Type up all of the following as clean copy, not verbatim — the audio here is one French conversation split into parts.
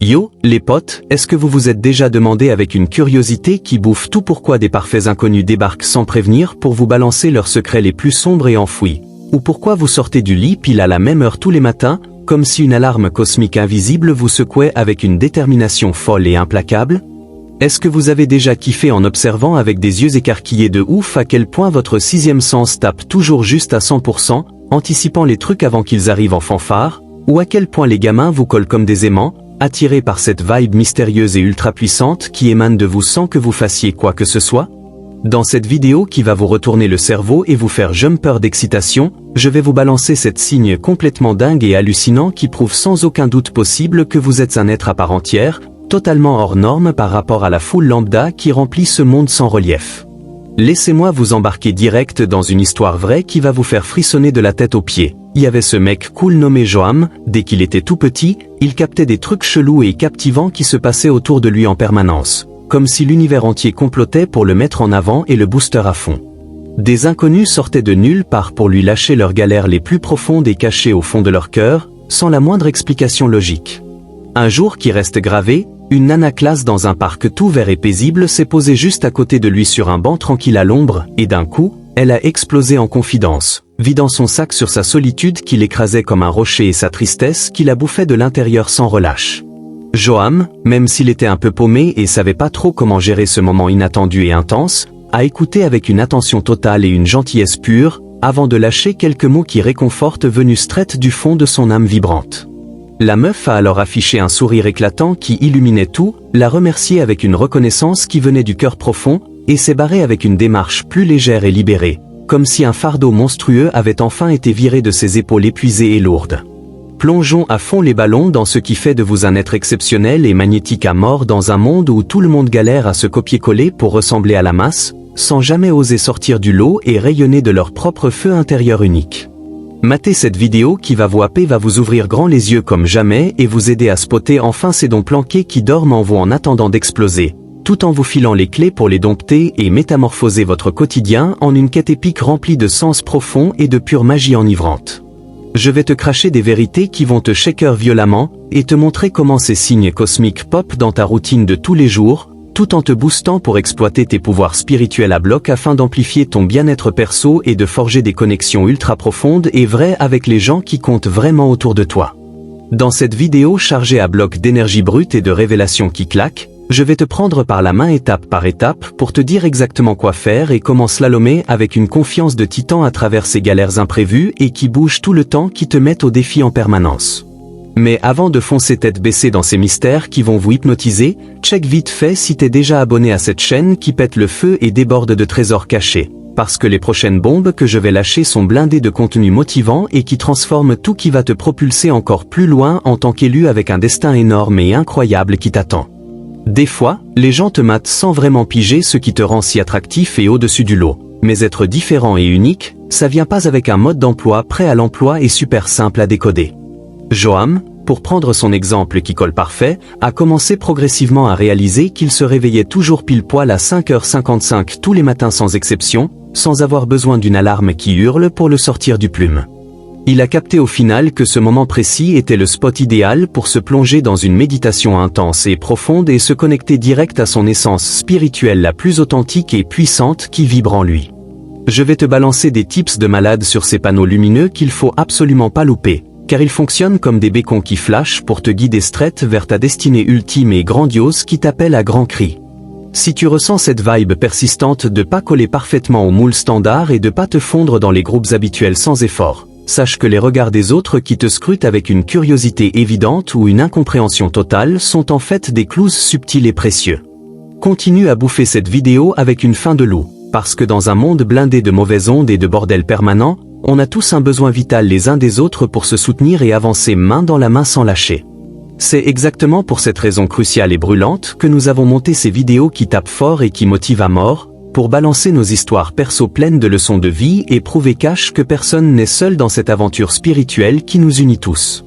Yo, les potes, est-ce que vous vous êtes déjà demandé avec une curiosité qui bouffe tout pourquoi des parfaits inconnus débarquent sans prévenir pour vous balancer leurs secrets les plus sombres et enfouis? Ou pourquoi vous sortez du lit pile à la même heure tous les matins, comme si une alarme cosmique invisible vous secouait avec une détermination folle et implacable? Est-ce que vous avez déjà kiffé en observant avec des yeux écarquillés de ouf à quel point votre sixième sens tape toujours juste à 100%, anticipant les trucs avant qu'ils arrivent en fanfare? Ou à quel point les gamins vous collent comme des aimants, attirés par cette vibe mystérieuse et ultra puissante qui émane de vous sans que vous fassiez quoi que ce soit? Dans cette vidéo qui va vous retourner le cerveau et vous faire jumper d'excitation, je vais vous balancer cette signe complètement dingue et hallucinant qui prouve sans aucun doute possible que vous êtes un être à part entière, totalement hors norme par rapport à la foule lambda qui remplit ce monde sans relief. Laissez-moi vous embarquer direct dans une histoire vraie qui va vous faire frissonner de la tête aux pieds. Il y avait ce mec cool nommé Joam, dès qu'il était tout petit, il captait des trucs chelous et captivants qui se passaient autour de lui en permanence, comme si l'univers entier complotait pour le mettre en avant et le booster à fond. Des inconnus sortaient de nulle part pour lui lâcher leurs galères les plus profondes et cachées au fond de leur cœur, sans la moindre explication logique. Un jour qui reste gravé, une nana classe dans un parc tout vert et paisible s'est posée juste à côté de lui sur un banc tranquille à l'ombre, et d'un coup, elle a explosé en confidence, vidant son sac sur sa solitude qui l'écrasait comme un rocher et sa tristesse qui la bouffait de l'intérieur sans relâche. Joam, même s'il était un peu paumé et savait pas trop comment gérer ce moment inattendu et intense, a écouté avec une attention totale et une gentillesse pure, avant de lâcher quelques mots qui réconfortent venus straight du fond de son âme vibrante. La meuf a alors affiché un sourire éclatant qui illuminait tout, l'a remercié avec une reconnaissance qui venait du cœur profond, et s'est barrée avec une démarche plus légère et libérée, comme si un fardeau monstrueux avait enfin été viré de ses épaules épuisées et lourdes. Plongeons à fond les ballons dans ce qui fait de vous un être exceptionnel et magnétique à mort dans un monde où tout le monde galère à se copier-coller pour ressembler à la masse, sans jamais oser sortir du lot et rayonner de leur propre feu intérieur unique. Matez cette vidéo qui va vous happer, va vous ouvrir grand les yeux comme jamais et vous aider à spotter enfin ces dons planqués qui dorment en vous en attendant d'exploser, tout en vous filant les clés pour les dompter et métamorphoser votre quotidien en une quête épique remplie de sens profonds et de pure magie enivrante. Je vais te cracher des vérités qui vont te shaker violemment et te montrer comment ces signes cosmiques pop dans ta routine de tous les jours, tout en te boostant pour exploiter tes pouvoirs spirituels à bloc afin d'amplifier ton bien-être perso et de forger des connexions ultra profondes et vraies avec les gens qui comptent vraiment autour de toi. Dans cette vidéo chargée à bloc d'énergie brute et de révélations qui claquent, je vais te prendre par la main étape par étape pour te dire exactement quoi faire et comment slalomer avec une confiance de titan à travers ces galères imprévues et qui bougent tout le temps qui te mettent au défi en permanence. Mais avant de foncer tête baissée dans ces mystères qui vont vous hypnotiser, check vite fait si t'es déjà abonné à cette chaîne qui pète le feu et déborde de trésors cachés, parce que les prochaines bombes que je vais lâcher sont blindées de contenu motivant et qui transforment tout qui va te propulser encore plus loin en tant qu'élu avec un destin énorme et incroyable qui t'attend. Des fois, les gens te matent sans vraiment piger ce qui te rend si attractif et au-dessus du lot, mais être différent et unique, ça vient pas avec un mode d'emploi prêt à l'emploi et super simple à décoder. Joam, pour prendre son exemple qui colle parfait, a commencé progressivement à réaliser qu'il se réveillait toujours pile poil à 5h55 tous les matins sans exception, sans avoir besoin d'une alarme qui hurle pour le sortir du plume. Il a capté au final que ce moment précis était le spot idéal pour se plonger dans une méditation intense et profonde et se connecter direct à son essence spirituelle la plus authentique et puissante qui vibre en lui. Je vais te balancer des tips de malade sur ces panneaux lumineux qu'il faut absolument pas louper, car ils fonctionnent comme des bécons qui flashent pour te guider straight vers ta destinée ultime et grandiose qui t'appelle à grands cris. Si tu ressens cette vibe persistante de pas coller parfaitement au moule standard et de pas te fondre dans les groupes habituels sans effort, sache que les regards des autres qui te scrutent avec une curiosité évidente ou une incompréhension totale sont en fait des clous subtils et précieux. Continue à bouffer cette vidéo avec une faim de loup, parce que dans un monde blindé de mauvaises ondes et de bordel permanent, on a tous un besoin vital les uns des autres pour se soutenir et avancer main dans la main sans lâcher. C'est exactement pour cette raison cruciale et brûlante que nous avons monté ces vidéos qui tapent fort et qui motivent à mort, pour balancer nos histoires perso pleines de leçons de vie et prouver cash que personne n'est seul dans cette aventure spirituelle qui nous unit tous.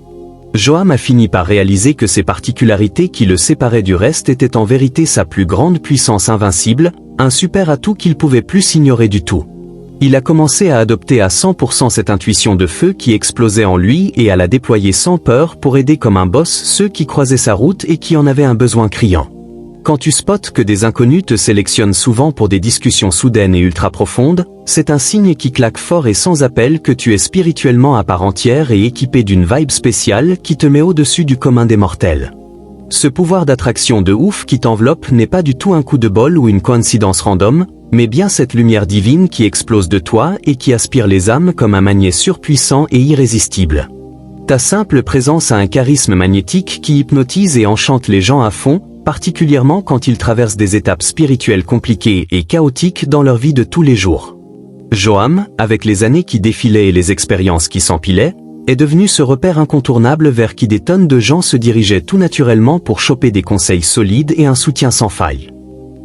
Joam a fini par réaliser que ces particularités qui le séparaient du reste étaient en vérité sa plus grande puissance invincible, un super atout qu'il pouvait plus ignorer du tout. Il a commencé à adopter à 100% cette intuition de feu qui explosait en lui et à la déployer sans peur pour aider comme un boss ceux qui croisaient sa route et qui en avaient un besoin criant. Quand tu spots que des inconnus te sélectionnent souvent pour des discussions soudaines et ultra profondes, c'est un signe qui claque fort et sans appel que tu es spirituellement à part entière et équipé d'une vibe spéciale qui te met au-dessus du commun des mortels. Ce pouvoir d'attraction de ouf qui t'enveloppe n'est pas du tout un coup de bol ou une coïncidence random, mais bien cette lumière divine qui explose de toi et qui aspire les âmes comme un magnet surpuissant et irrésistible. Ta simple présence a un charisme magnétique qui hypnotise et enchante les gens à fond, particulièrement quand ils traversent des étapes spirituelles compliquées et chaotiques dans leur vie de tous les jours. Joam, avec les années qui défilaient et les expériences qui s'empilaient, est devenu ce repère incontournable vers qui des tonnes de gens se dirigeaient tout naturellement pour choper des conseils solides et un soutien sans faille.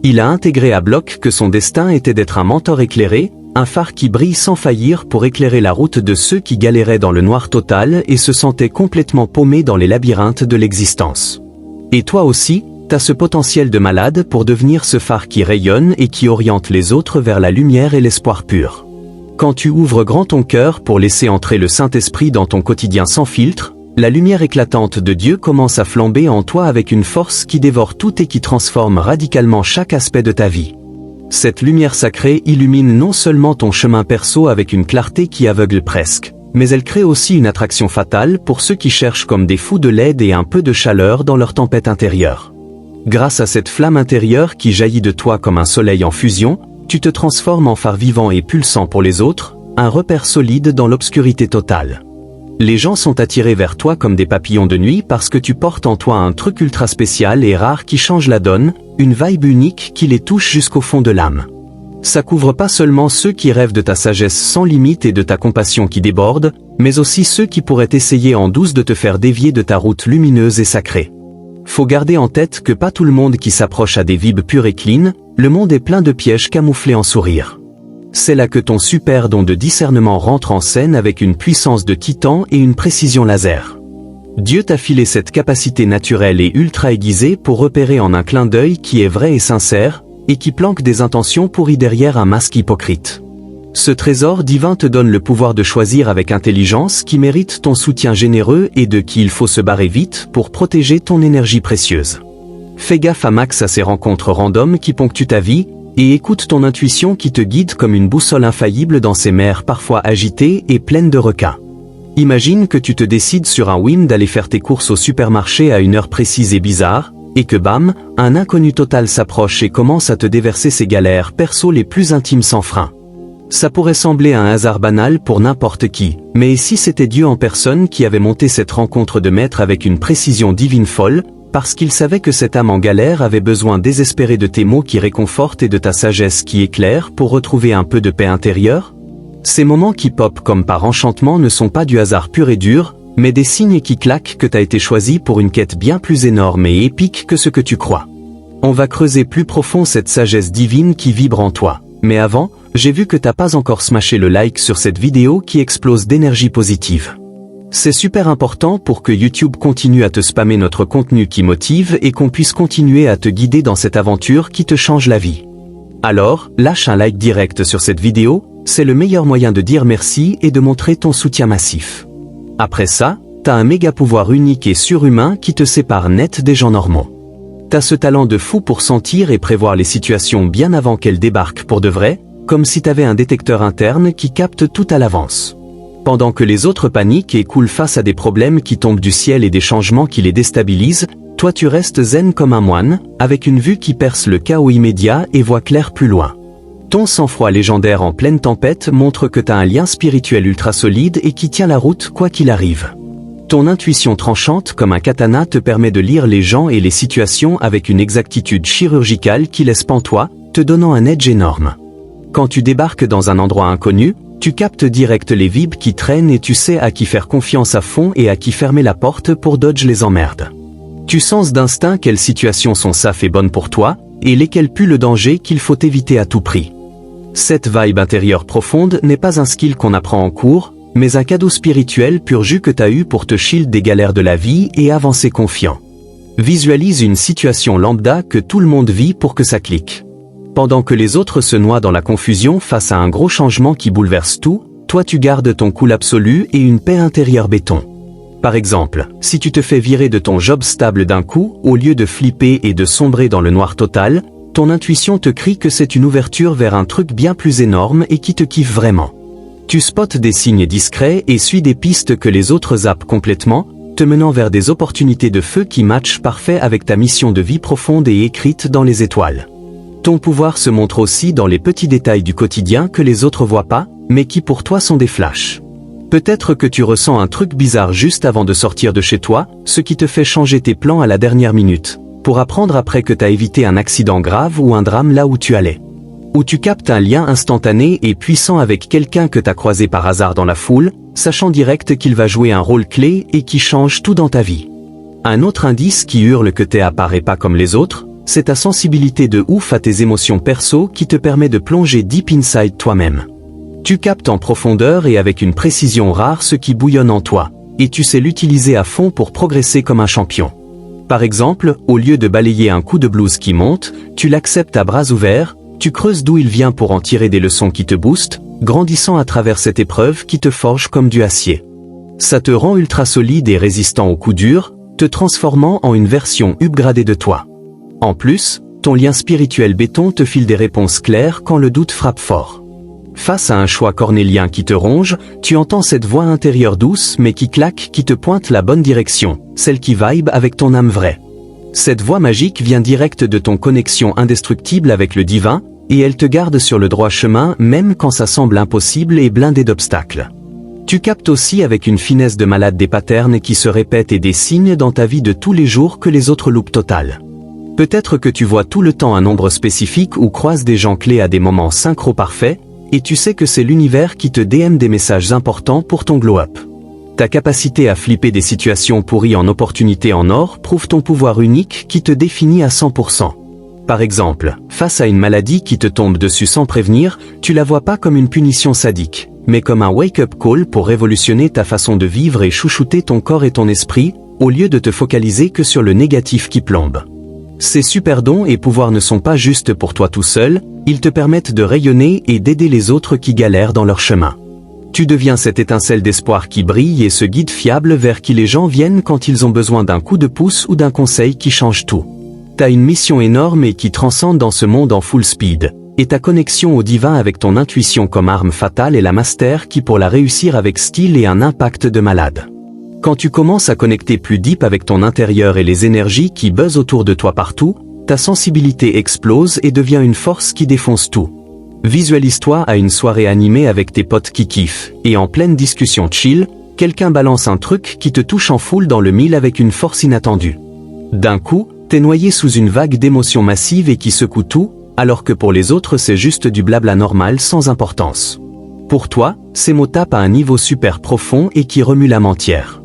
Il a intégré à bloc que son destin était d'être un mentor éclairé, un phare qui brille sans faillir pour éclairer la route de ceux qui galéraient dans le noir total et se sentaient complètement paumés dans les labyrinthes de l'existence. Et toi aussi, t'as ce potentiel de malade pour devenir ce phare qui rayonne et qui oriente les autres vers la lumière et l'espoir pur. Quand tu ouvres grand ton cœur pour laisser entrer le Saint-Esprit dans ton quotidien sans filtre, la lumière éclatante de Dieu commence à flamber en toi avec une force qui dévore tout et qui transforme radicalement chaque aspect de ta vie. Cette lumière sacrée illumine non seulement ton chemin perso avec une clarté qui aveugle presque, mais elle crée aussi une attraction fatale pour ceux qui cherchent comme des fous de l'aide et un peu de chaleur dans leur tempête intérieure. Grâce à cette flamme intérieure qui jaillit de toi comme un soleil en fusion, tu te transformes en phare vivant et pulsant pour les autres, un repère solide dans l'obscurité totale. Les gens sont attirés vers toi comme des papillons de nuit parce que tu portes en toi un truc ultra spécial et rare qui change la donne, une vibe unique qui les touche jusqu'au fond de l'âme. Ça couvre pas seulement ceux qui rêvent de ta sagesse sans limite et de ta compassion qui déborde, mais aussi ceux qui pourraient essayer en douce de te faire dévier de ta route lumineuse et sacrée. Faut garder en tête que pas tout le monde qui s'approche a des vibes pures et clean, le monde est plein de pièges camouflés en sourire. C'est là que ton super don de discernement rentre en scène avec une puissance de titan et une précision laser. Dieu t'a filé cette capacité naturelle et ultra aiguisée pour repérer en un clin d'œil qui est vrai et sincère, et qui planque des intentions pourries derrière un masque hypocrite. Ce trésor divin te donne le pouvoir de choisir avec intelligence qui mérite ton soutien généreux et de qui il faut se barrer vite pour protéger ton énergie précieuse. Fais gaffe à max à ces rencontres random qui ponctuent ta vie, et écoute ton intuition qui te guide comme une boussole infaillible dans ces mers parfois agitées et pleines de requins. Imagine que tu te décides sur un whim d'aller faire tes courses au supermarché à une heure précise et bizarre, et que bam, un inconnu total s'approche et commence à te déverser ses galères perso les plus intimes sans frein. Ça pourrait sembler un hasard banal pour n'importe qui, mais si c'était Dieu en personne qui avait monté cette rencontre de maître avec une précision divine folle, parce qu'il savait que cette âme en galère avait besoin désespéré de tes mots qui réconfortent et de ta sagesse qui éclaire pour retrouver un peu de paix intérieure? Ces moments qui pop comme par enchantement ne sont pas du hasard pur et dur, mais des signes qui claquent que t'as été choisi pour une quête bien plus énorme et épique que ce que tu crois. On va creuser plus profond cette sagesse divine qui vibre en toi. Mais avant, j'ai vu que t'as pas encore smashé le like sur cette vidéo qui explose d'énergie positive. C'est super important pour que YouTube continue à te spammer notre contenu qui motive et qu'on puisse continuer à te guider dans cette aventure qui te change la vie. Alors, lâche un like direct sur cette vidéo, c'est le meilleur moyen de dire merci et de montrer ton soutien massif. Après ça, t'as un méga pouvoir unique et surhumain qui te sépare net des gens normaux. T'as ce talent de fou pour sentir et prévoir les situations bien avant qu'elles débarquent pour de vrai, comme si t'avais un détecteur interne qui capte tout à l'avance. Pendant que les autres paniquent et coulent face à des problèmes qui tombent du ciel et des changements qui les déstabilisent, toi tu restes zen comme un moine, avec une vue qui perce le chaos immédiat et voit clair plus loin. Ton sang-froid légendaire en pleine tempête montre que t'as un lien spirituel ultra solide et qui tient la route quoi qu'il arrive. Ton intuition tranchante comme un katana te permet de lire les gens et les situations avec une exactitude chirurgicale qui laisse pantois, te donnant un edge énorme. Quand tu débarques dans un endroit inconnu, tu captes direct les vibes qui traînent et tu sais à qui faire confiance à fond et à qui fermer la porte pour dodge les emmerdes. Tu sens d'instinct quelles situations sont safe et bonnes pour toi, et lesquelles puent le danger qu'il faut éviter à tout prix. Cette vibe intérieure profonde n'est pas un skill qu'on apprend en cours, mais un cadeau spirituel pur jus que t'as eu pour te shield des galères de la vie et avancer confiant. Visualise une situation lambda que tout le monde vit pour que ça clique. Pendant que les autres se noient dans la confusion face à un gros changement qui bouleverse tout, toi tu gardes ton cool absolu et une paix intérieure béton. Par exemple, si tu te fais virer de ton job stable d'un coup, au lieu de flipper et de sombrer dans le noir total, ton intuition te crie que c'est une ouverture vers un truc bien plus énorme et qui te kiffe vraiment. Tu spots des signes discrets et suis des pistes que les autres zappent complètement, te menant vers des opportunités de feu qui matchent parfait avec ta mission de vie profonde et écrite dans les étoiles. Ton pouvoir se montre aussi dans les petits détails du quotidien que les autres voient pas, mais qui pour toi sont des flashs. Peut-être que tu ressens un truc bizarre juste avant de sortir de chez toi, ce qui te fait changer tes plans à la dernière minute, pour apprendre après que t'as évité un accident grave ou un drame là où tu allais. Ou tu captes un lien instantané et puissant avec quelqu'un que t'as croisé par hasard dans la foule, sachant direct qu'il va jouer un rôle clé et qui change tout dans ta vie. Un autre indice qui hurle que t'es à part et pas comme les autres, c'est ta sensibilité de ouf à tes émotions perso qui te permet de plonger deep inside toi-même. Tu captes en profondeur et avec une précision rare ce qui bouillonne en toi, et tu sais l'utiliser à fond pour progresser comme un champion. Par exemple, au lieu de balayer un coup de blues qui monte, tu l'acceptes à bras ouverts, tu creuses d'où il vient pour en tirer des leçons qui te boostent, grandissant à travers cette épreuve qui te forge comme du acier. Ça te rend ultra solide et résistant aux coups durs, te transformant en une version upgradée de toi. En plus, ton lien spirituel béton te file des réponses claires quand le doute frappe fort. Face à un choix cornélien qui te ronge, tu entends cette voix intérieure douce mais qui claque qui te pointe la bonne direction, celle qui vibe avec ton âme vraie. Cette voix magique vient direct de ton connexion indestructible avec le divin, et elle te garde sur le droit chemin même quand ça semble impossible et blindé d'obstacles. Tu captes aussi avec une finesse de malade des patterns qui se répètent et des signes dans ta vie de tous les jours que les autres loupent total. Peut-être que tu vois tout le temps un nombre spécifique ou croises des gens clés à des moments synchro parfaits, et tu sais que c'est l'univers qui te DM des messages importants pour ton glow-up. Ta capacité à flipper des situations pourries en opportunités en or prouve ton pouvoir unique qui te définit à 100%. Par exemple, face à une maladie qui te tombe dessus sans prévenir, tu la vois pas comme une punition sadique, mais comme un wake-up call pour révolutionner ta façon de vivre et chouchouter ton corps et ton esprit, au lieu de te focaliser que sur le négatif qui plombe. Ces super dons et pouvoirs ne sont pas juste pour toi tout seul, ils te permettent de rayonner et d'aider les autres qui galèrent dans leur chemin. Tu deviens cette étincelle d'espoir qui brille et ce guide fiable vers qui les gens viennent quand ils ont besoin d'un coup de pouce ou d'un conseil qui change tout. T'as une mission énorme et qui transcende dans ce monde en full speed, et ta connexion au divin avec ton intuition comme arme fatale est la master qui pour la réussir avec style et un impact de malade. Quand tu commences à connecter plus deep avec ton intérieur et les énergies qui buzzent autour de toi partout, ta sensibilité explose et devient une force qui défonce tout. Visualise-toi à une soirée animée avec tes potes qui kiffent, et en pleine discussion chill, quelqu'un balance un truc qui te touche en foule dans le mille avec une force inattendue. D'un coup, t'es noyé sous une vague d'émotions massives et qui secoue tout, alors que pour les autres c'est juste du blabla normal sans importance. Pour toi, ces mots tapent à un niveau super profond et qui remue l'âme entière.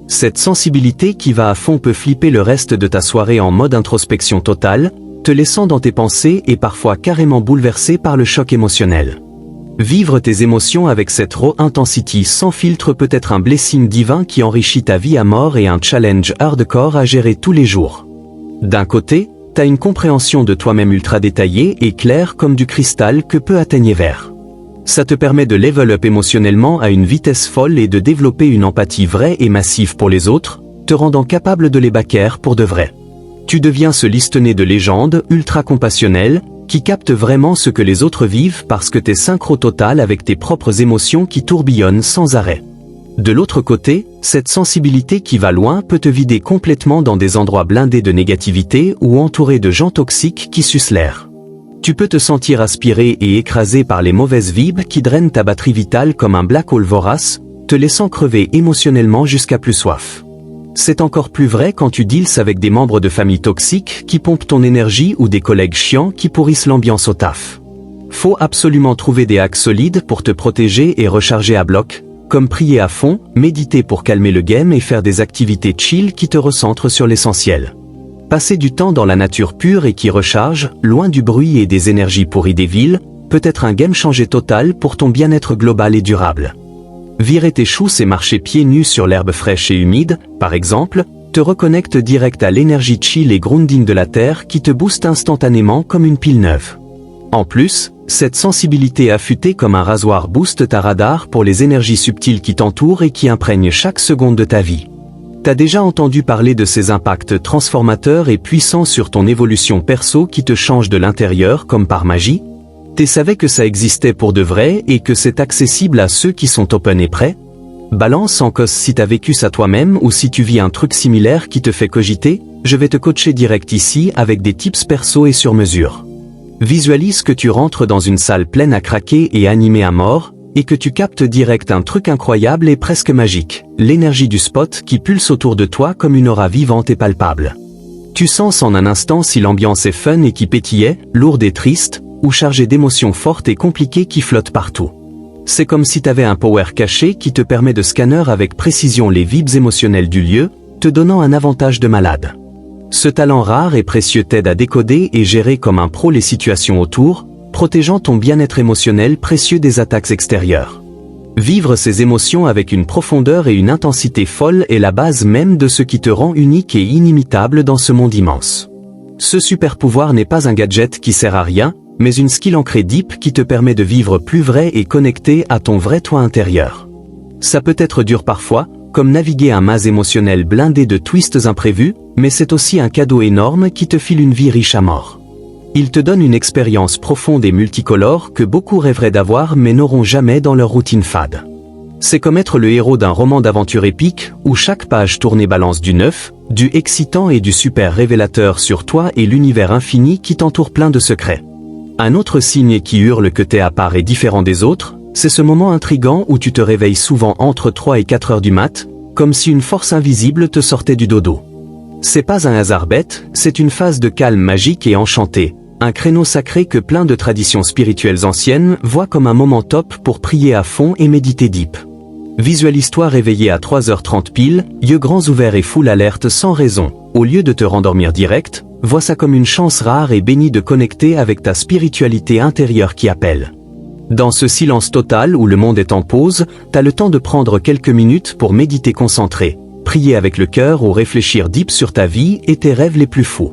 Cette sensibilité qui va à fond peut flipper le reste de ta soirée en mode introspection totale, te laissant dans tes pensées et parfois carrément bouleversé par le choc émotionnel. Vivre tes émotions avec cette raw intensity sans filtre peut être un blessing divin qui enrichit ta vie à mort et un challenge hardcore à gérer tous les jours. D'un côté, t'as une compréhension de toi-même ultra détaillée et claire comme du cristal que peut atteigner vert. Ça te permet de level up émotionnellement à une vitesse folle et de développer une empathie vraie et massive pour les autres, te rendant capable de les backer pour de vrai. Tu deviens ce listené de légende, ultra compassionnel, qui capte vraiment ce que les autres vivent parce que t'es synchro total avec tes propres émotions qui tourbillonnent sans arrêt. De l'autre côté, cette sensibilité qui va loin peut te vider complètement dans des endroits blindés de négativité ou entourés de gens toxiques qui sucent l'air. Tu peux te sentir aspiré et écrasé par les mauvaises vibes qui drainent ta batterie vitale comme un black hole vorace, te laissant crever émotionnellement jusqu'à plus soif. C'est encore plus vrai quand tu deals avec des membres de famille toxiques qui pompent ton énergie ou des collègues chiants qui pourrissent l'ambiance au taf. Faut absolument trouver des hacks solides pour te protéger et recharger à bloc, comme prier à fond, méditer pour calmer le game et faire des activités chill qui te recentrent sur l'essentiel. Passer du temps dans la nature pure et qui recharge, loin du bruit et des énergies pourries des villes, peut être un game changer total pour ton bien-être global et durable. Virer tes choux et marcher pieds nus sur l'herbe fraîche et humide, par exemple, te reconnecte direct à l'énergie chill et grounding de la terre qui te booste instantanément comme une pile neuve. En plus, cette sensibilité affûtée comme un rasoir booste ta radar pour les énergies subtiles qui t'entourent et qui imprègnent chaque seconde de ta vie. T'as déjà entendu parler de ces impacts transformateurs et puissants sur ton évolution perso qui te changent de l'intérieur comme par magie? T'es savais que ça existait pour de vrai et que c'est accessible à ceux qui sont open et prêts? Balance en cause si t'as vécu ça toi-même ou si tu vis un truc similaire qui te fait cogiter, je vais te coacher direct ici avec des tips perso et sur mesure. Visualise que tu rentres dans une salle pleine à craquer et animée à mort, et que tu captes direct un truc incroyable et presque magique, l'énergie du spot qui pulse autour de toi comme une aura vivante et palpable. Tu sens en un instant si l'ambiance est fun et qui pétillait, lourde et triste, ou chargée d'émotions fortes et compliquées qui flottent partout. C'est comme si t'avais un power caché qui te permet de scanner avec précision les vibes émotionnelles du lieu, te donnant un avantage de malade. Ce talent rare et précieux t'aide à décoder et gérer comme un pro les situations autour, protégeant ton bien-être émotionnel précieux des attaques extérieures. Vivre ces émotions avec une profondeur et une intensité folle est la base même de ce qui te rend unique et inimitable dans ce monde immense. Ce super pouvoir n'est pas un gadget qui sert à rien, mais une skill ancrée deep qui te permet de vivre plus vrai et connecté à ton vrai toi intérieur. Ça peut être dur parfois, comme naviguer un mas émotionnel blindé de twists imprévus, mais c'est aussi un cadeau énorme qui te file une vie riche à mort. Il te donne une expérience profonde et multicolore que beaucoup rêveraient d'avoir mais n'auront jamais dans leur routine fade. C'est comme être le héros d'un roman d'aventure épique où chaque page tournée balance du neuf, du excitant et du super révélateur sur toi et l'univers infini qui t'entoure plein de secrets. Un autre signe qui hurle que t'es à part et différent des autres, c'est ce moment intrigant où tu te réveilles souvent entre 3 et 4 heures du mat', comme si une force invisible te sortait du dodo. C'est pas un hasard bête, c'est une phase de calme magique et enchanté, un créneau sacré que plein de traditions spirituelles anciennes voient comme un moment top pour prier à fond et méditer deep. Visualise-toi réveillé à 3h30 pile, yeux grands ouverts et full alerte sans raison. Au lieu de te rendormir direct, vois ça comme une chance rare et bénie de connecter avec ta spiritualité intérieure qui appelle. Dans ce silence total où le monde est en pause, t'as le temps de prendre quelques minutes pour méditer concentré, prier avec le cœur ou réfléchir deep sur ta vie et tes rêves les plus fous.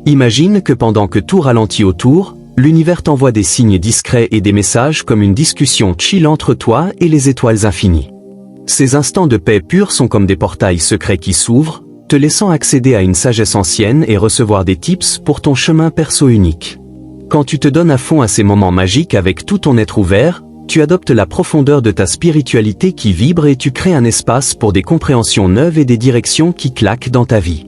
Imagine que pendant que tout ralentit autour, l'univers t'envoie des signes discrets et des messages comme une discussion chill entre toi et les étoiles infinies. Ces instants de paix pure sont comme des portails secrets qui s'ouvrent, te laissant accéder à une sagesse ancienne et recevoir des tips pour ton chemin perso unique. Quand tu te donnes à fond à ces moments magiques avec tout ton être ouvert, tu adoptes la profondeur de ta spiritualité qui vibre et tu crées un espace pour des compréhensions neuves et des directions qui claquent dans ta vie.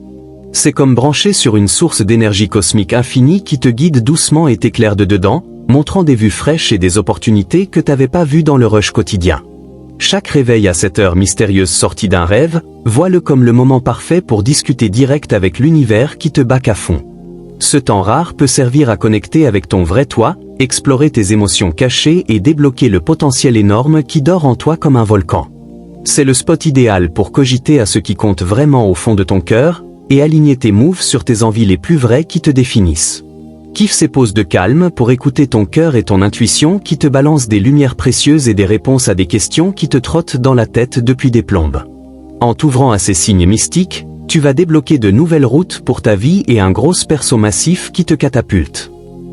C'est comme brancher sur une source d'énergie cosmique infinie qui te guide doucement et t'éclaire de dedans, montrant des vues fraîches et des opportunités que t'avais pas vues dans le rush quotidien. Chaque réveil à cette heure mystérieuse sortie d'un rêve, vois-le comme le moment parfait pour discuter direct avec l'univers qui te back à fond. Ce temps rare peut servir à connecter avec ton vrai toi, explorer tes émotions cachées et débloquer le potentiel énorme qui dort en toi comme un volcan. C'est le spot idéal pour cogiter à ce qui compte vraiment au fond de ton cœur, et aligner tes moves sur tes envies les plus vraies qui te définissent. Kiffe ces pauses de calme pour écouter ton cœur et ton intuition qui te balancent des lumières précieuses et des réponses à des questions qui te trottent dans la tête depuis des plombes. En t'ouvrant à ces signes mystiques, tu vas débloquer de nouvelles routes pour ta vie et un gros perso massif qui te catapulte.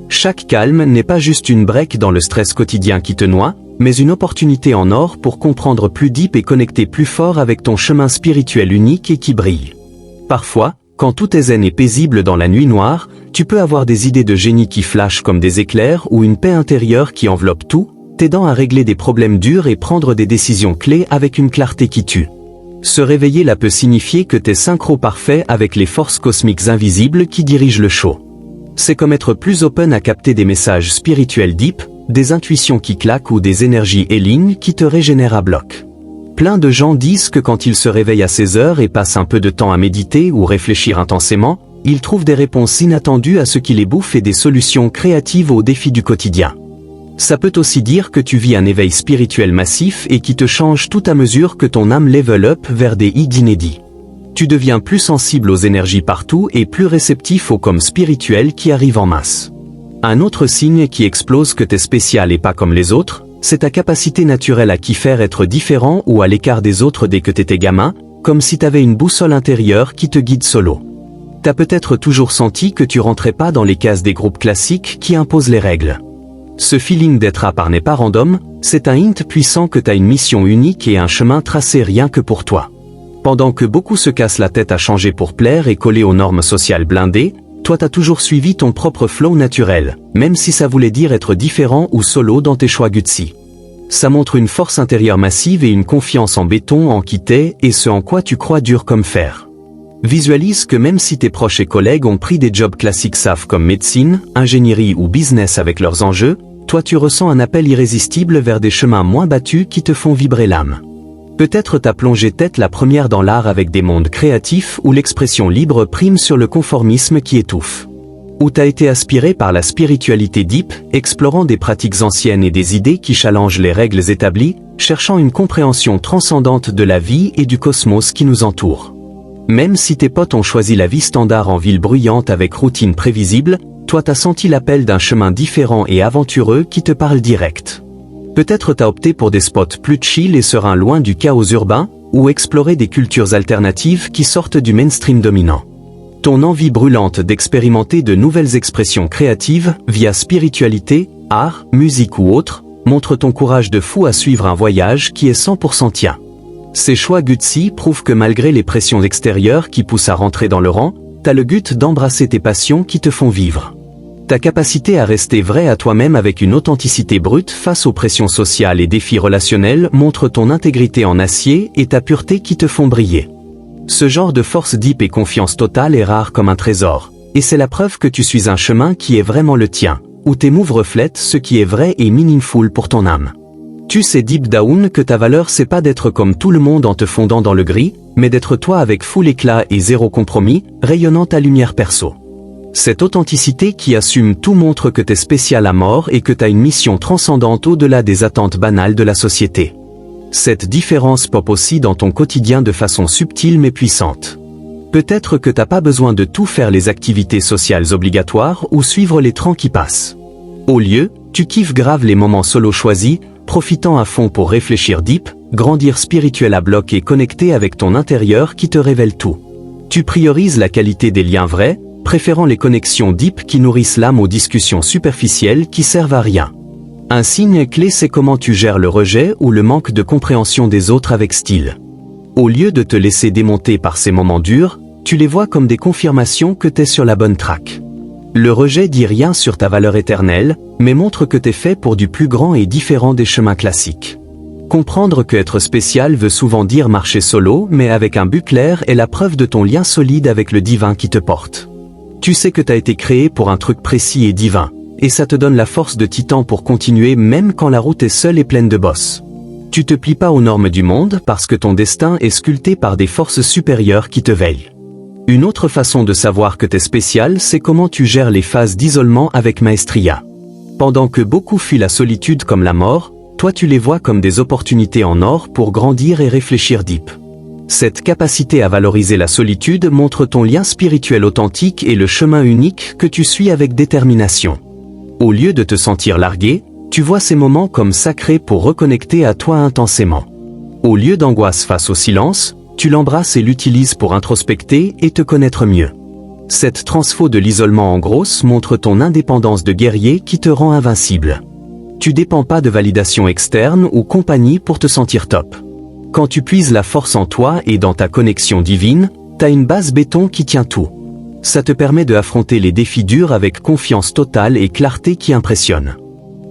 Chaque calme n'est pas juste une break dans le stress quotidien qui te noie, mais une opportunité en or pour comprendre plus deep et connecter plus fort avec ton chemin spirituel unique et qui brille. Parfois, quand tout est zen et paisible dans la nuit noire, tu peux avoir des idées de génie qui flashent comme des éclairs ou une paix intérieure qui enveloppe tout, t'aidant à régler des problèmes durs et prendre des décisions clés avec une clarté qui tue. Se réveiller là peut signifier que t'es synchro parfait avec les forces cosmiques invisibles qui dirigent le show. C'est comme être plus open à capter des messages spirituels deep, des intuitions qui claquent ou des énergies healing qui te régénèrent à bloc. Plein de gens disent que quand ils se réveillent à ces heures et passent un peu de temps à méditer ou réfléchir intensément, ils trouvent des réponses inattendues à ce qui les bouffe et des solutions créatives aux défis du quotidien. Ça peut aussi dire que tu vis un éveil spirituel massif et qui te change tout à mesure que ton âme level up vers des hits inédits. Tu deviens plus sensible aux énergies partout et plus réceptif aux coms spirituels qui arrivent en masse. Un autre signe qui explose que t'es spécial et pas comme les autres, c'est ta capacité naturelle à kiffer être différent ou à l'écart des autres dès que t'étais gamin, comme si t'avais une boussole intérieure qui te guide solo. T'as peut-être toujours senti que tu rentrais pas dans les cases des groupes classiques qui imposent les règles. Ce feeling d'être à part n'est pas random, c'est un hint puissant que t'as une mission unique et un chemin tracé rien que pour toi. Pendant que beaucoup se cassent la tête à changer pour plaire et coller aux normes sociales blindées, toi t'as toujours suivi ton propre flow naturel, même si ça voulait dire être différent ou solo dans tes choix gutsy. Ça montre une force intérieure massive et une confiance en béton en qui t'es et ce en quoi tu crois dur comme fer. Visualise que même si tes proches et collègues ont pris des jobs classiques SAF comme médecine, ingénierie ou business avec leurs enjeux, toi tu ressens un appel irrésistible vers des chemins moins battus qui te font vibrer l'âme. Peut-être t'as plongé tête la première dans l'art avec des mondes créatifs où l'expression libre prime sur le conformisme qui étouffe. Ou t'as été aspiré par la spiritualité deep, explorant des pratiques anciennes et des idées qui challengent les règles établies, cherchant une compréhension transcendante de la vie et du cosmos qui nous entoure. Même si tes potes ont choisi la vie standard en ville bruyante avec routine prévisible, toi t'as senti l'appel d'un chemin différent et aventureux qui te parle direct. Peut-être t'as opté pour des spots plus chill et sereins loin du chaos urbain, ou explorer des cultures alternatives qui sortent du mainstream dominant. Ton envie brûlante d'expérimenter de nouvelles expressions créatives, via spiritualité, art, musique ou autre, montre ton courage de fou à suivre un voyage qui est 100% tien. Ces choix gutsy prouvent que malgré les pressions extérieures qui poussent à rentrer dans le rang, t'as le gut d'embrasser tes passions qui te font vivre. Ta capacité à rester vrai à toi-même avec une authenticité brute face aux pressions sociales et défis relationnels montre ton intégrité en acier et ta pureté qui te font briller. Ce genre de force deep et confiance totale est rare comme un trésor, et c'est la preuve que tu suis un chemin qui est vraiment le tien, où tes moves reflètent ce qui est vrai et meaningful pour ton âme. Tu sais deep down que ta valeur c'est pas d'être comme tout le monde en te fondant dans le gris, mais d'être toi avec full éclat et zéro compromis, rayonnant ta lumière perso. Cette authenticité qui assume tout montre que t'es spécial à mort et que t'as une mission transcendante au-delà des attentes banales de la société. Cette différence pop aussi dans ton quotidien de façon subtile mais puissante. Peut-être que t'as pas besoin de tout faire les activités sociales obligatoires ou suivre les trends qui passent. Au lieu, tu kiffes grave les moments solo choisis, profitant à fond pour réfléchir deep, grandir spirituel à bloc et connecter avec ton intérieur qui te révèle tout. Tu priorises la qualité des liens vrais, préférant les connexions deep qui nourrissent l'âme aux discussions superficielles qui servent à rien. Un signe clé c'est comment tu gères le rejet ou le manque de compréhension des autres avec style. Au lieu de te laisser démonter par ces moments durs, tu les vois comme des confirmations que t'es sur la bonne track. Le rejet dit rien sur ta valeur éternelle, mais montre que t'es fait pour du plus grand et différent des chemins classiques. Comprendre que être spécial veut souvent dire marcher solo, mais avec un but clair est la preuve de ton lien solide avec le divin qui te porte. Tu sais que t'as été créé pour un truc précis et divin, et ça te donne la force de titan pour continuer même quand la route est seule et pleine de bosses. Tu te plies pas aux normes du monde parce que ton destin est sculpté par des forces supérieures qui te veillent. Une autre façon de savoir que t'es spécial, c'est comment tu gères les phases d'isolement avec maestria. Pendant que beaucoup fuient la solitude comme la mort, toi tu les vois comme des opportunités en or pour grandir et réfléchir deep. Cette capacité à valoriser la solitude montre ton lien spirituel authentique et le chemin unique que tu suis avec détermination. Au lieu de te sentir largué, tu vois ces moments comme sacrés pour reconnecter à toi intensément. Au lieu d'angoisse face au silence, tu l'embrasses et l'utilises pour introspecter et te connaître mieux. Cette transfo de l'isolement en grosse montre ton indépendance de guerrier qui te rend invincible. Tu dépends pas de validation externe ou compagnie pour te sentir top. Quand tu puises la force en toi et dans ta connexion divine, t'as une base béton qui tient tout. Ça te permet de affronter les défis durs avec confiance totale et clarté qui impressionne.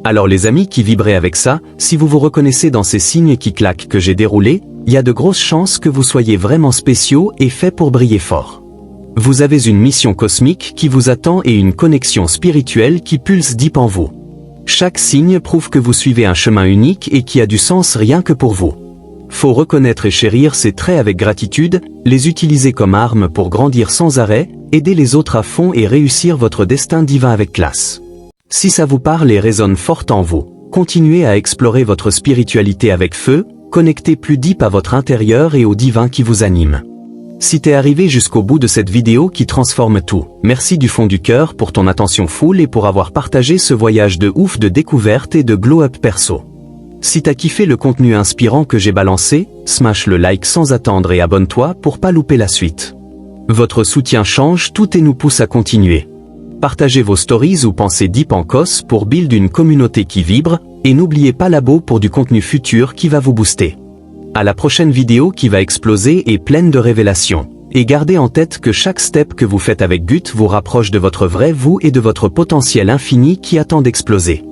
Alors les amis qui vibraient avec ça, si vous vous reconnaissez dans ces signes qui claquent que j'ai déroulés, il y a de grosses chances que vous soyez vraiment spéciaux et faits pour briller fort. Vous avez une mission cosmique qui vous attend et une connexion spirituelle qui pulse deep en vous. Chaque signe prouve que vous suivez un chemin unique et qui a du sens rien que pour vous. Faut reconnaître et chérir ces traits avec gratitude, les utiliser comme armes pour grandir sans arrêt, aider les autres à fond et réussir votre destin divin avec classe. Si ça vous parle et résonne fort en vous, continuez à explorer votre spiritualité avec feu, connectez plus deep à votre intérieur et au divin qui vous anime. Si t'es arrivé jusqu'au bout de cette vidéo qui transforme tout, merci du fond du cœur pour ton attention full et pour avoir partagé ce voyage de ouf de découverte et de glow-up perso. Si t'as kiffé le contenu inspirant que j'ai balancé, smash le like sans attendre et abonne-toi pour pas louper la suite. Votre soutien change tout et nous pousse à continuer. Partagez vos stories ou pensez Deep en cos pour build une communauté qui vibre, et n'oubliez pas Labo pour du contenu futur qui va vous booster. À la prochaine vidéo qui va exploser et pleine de révélations. Et gardez en tête que chaque step que vous faites avec Gut vous rapproche de votre vrai vous et de votre potentiel infini qui attend d'exploser.